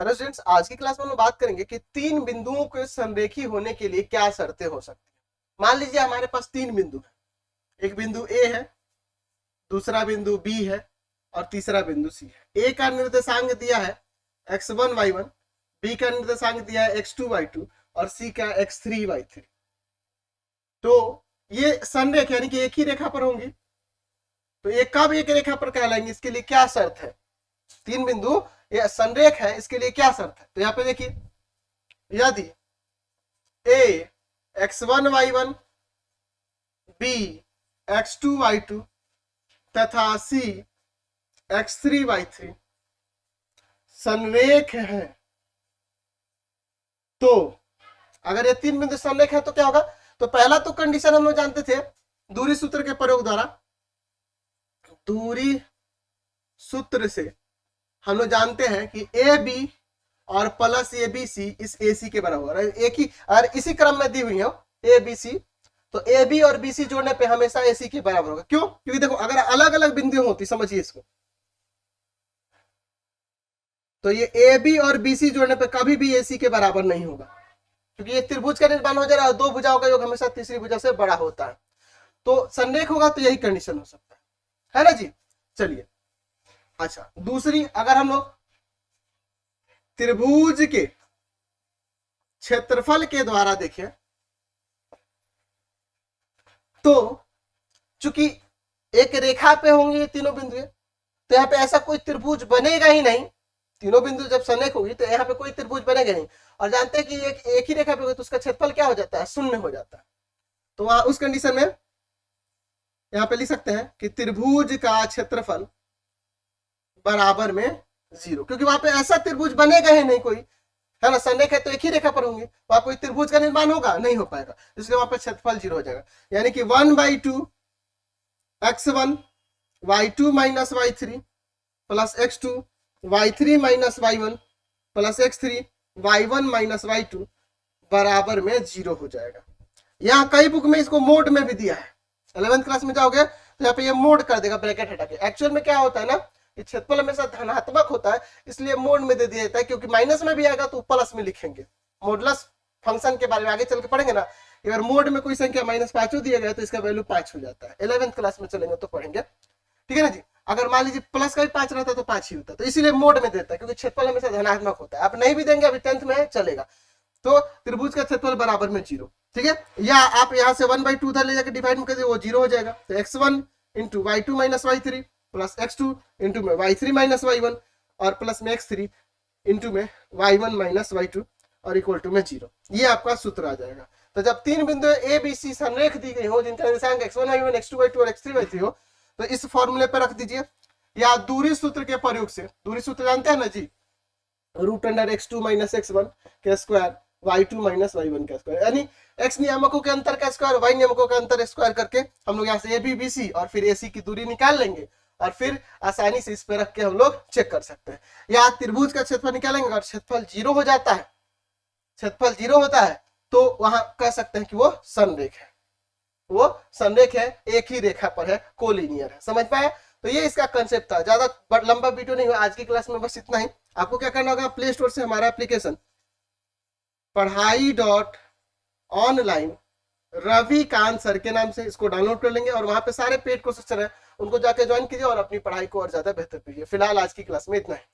Hello students, आज की class में हम बात करेंगे कि तीन बिंदुओं के संरेखी होने के लिए क्या शर्तें हो सकती हैं। मान लीजिए हमारे पास तीन बिंदु है। एक बिंदु ए है, दूसरा बिंदु बी है और तीसरा बिंदु सी है। ए का निर्देशांक दिया है x1 y1, बी का निर्देशांक दिया है x2 y2 और सी का x3 y3। तो ये संरेख यानी कि एक ही रेखा पर होंगी, तो एक कब एक रेखा पर कहलाएंगे, इसके लिए क्या शर्त है। तीन बिंदु ये संरेख है, इसके लिए क्या शर्त है। तो यहाँ पे देखिए, यदि ए x1 y1, B x2 y2 तथा सी x3 y3 संरेख है, तो अगर ये तीन बिंदु संरेख है तो क्या होगा। तो पहला तो कंडीशन हम लोग जानते थे दूरी सूत्र के प्रयोग द्वारा। दूरी सूत्र से हम लोग जानते हैं कि ए बी और प्लस ए बी सी इस ए सी के बराबर है। एक ही अगर इसी क्रम में दी हुई है ए बी सी, तो ए बी और बी सी जोड़ने पे हमेशा ए सी के बराबर होगा। क्यों? क्योंकि देखो अगर अलग अलग बिंदु होती, समझिए इसको, तो ये ए बी और बी सी जोड़ने पे कभी भी ए सी के बराबर नहीं होगा, क्योंकि ये त्रिभुज का निर्माण हो जा रहा है। दो भुजाओं का योग हमेशा तीसरी भुजा से बड़ा होता है, तो संरेख होगा तो यही कंडीशन हो सकता है ना जी। चलिए, अच्छा दूसरी, अगर हम लोग त्रिभुज के क्षेत्रफल के द्वारा देखें तो चूंकि एक रेखा पे होंगे ये तीनों बिंदु, तो यहाँ पे ऐसा कोई त्रिभुज बनेगा ही नहीं। तीनों बिंदु जब संरेख होगी तो यहाँ पे कोई त्रिभुज बनेगा नहीं। और जानते हैं कि एक ही रेखा पे होगी तो उसका क्षेत्रफल क्या हो जाता है, शून्य हो जाता है। तो वहां उस कंडीशन में यहाँ पे लिख सकते हैं कि त्रिभुज का क्षेत्रफल बराबर में 0, क्योंकि वहां पे ऐसा त्रिभुज बनेगा ही नहीं कोई, है ना। संरेख है तो एक ही रेखा पर होंगे, वहां कोई त्रिभुज का निर्माण होगा नहीं, हो पाएगा, इसलिए वहां पे क्षेत्रफल 0 हो जाएगा। यानी कि 1/2 x1 y2 minus y3 plus x2 y3 minus y1 plus x3 y1 minus y2 बराबर में 0 हो जाएगा। यहाँ कई बुक में इसको मोड में भी दिया है। 11th क्लास में जाओगे तो यहाँ पे ये मोड कर देगा ब्रैकेट हटा के। एक्चुअल में क्या होता है ना, क्षेत्रफल हमेशा धनात्मक होता है, इसलिए मोड में दे दिया जाता है, क्योंकि माइनस में भी आएगा तो प्लस में लिखेंगे। मोडलस फंक्शन के बारे में आगे चल के पढ़ेंगे ना। अगर मोड में कोई संख्या -5 दिया गया तो इसका वैल्यू 5 हो जाता है। 11th क्लास में चलेंगे तो पढ़ेंगे, ठीक है ना जी। अगर मान लीजिए प्लस का भी 5 रहता तो 5 ही होता, तो इसीलिए मोड में देता है, क्योंकि क्षेत्रफल हमेशा धनात्मक होता है। आप नहीं भी देंगे, अभी 10th में चलेगा। तो त्रिभुज का क्षेत्रफल बराबर में 0, ठीक है। या आप यहाँ से 1/2 उधर ले जाकर डिवाइड में कर दिए, वो 0 हो जाएगा। तो x1 into y2 minus y3 plus x2 into में y3 माइनस y1 और प्लस में x3 इंटू में y1 माइनस y2 और इक्वल टू में 0। ये आपका सूत्र आ जाएगा। तो जब तीन बिंदु ए बी सी संरेख दी गई हो, जिनका निर्देशांक x1 y1 x2 y2 और x3 y3 हो, तो इस फॉर्मूले पर रख दीजिए। या दूरी सूत्र के प्रयोग से, दूरी सूत्र जानते हैं ना जी, √x2 माइनस x1 के स्क्वायर y2 माइनस y1 का स्क्वायर, यानी x नियामकों के अंतर का स्क्वायर y नियामकों का अंतर स्क्वायर करके हम लोग यहाँ से ए बी बी सी और फिर ए सी की दूरी निकाल लेंगे, और फिर आसानी से इस पे रख के हम लोग चेक कर सकते हैं। या त्रिभुज का क्षेत्रफल निकालेंगे, अगर क्षेत्रफल 0 हो जाता है, क्षेत्रफल 0 होता है, तो वहां कह सकते हैं कि वो संरेख है, वो संरेख है, एक ही रेखा पर है, कोलिनियर है। समझ पाए? तो ये इसका कंसेप्ट था। ज्यादा लंबा वीडियो नहीं हुआ आज की क्लास में, बस इतना ही। आपको क्या करना होगा, प्ले स्टोर से हमारा एप्लीकेशन पढ़ाई.online रविकांत सर के नाम से इसको डाउनलोड कर लेंगे, और वहां पे सारे पेड कोर्सेज है, उनको जाके ज्वाइन कीजिए और अपनी पढ़ाई को और ज्यादा बेहतर कीजिए। फिलहाल आज की क्लास में इतना है।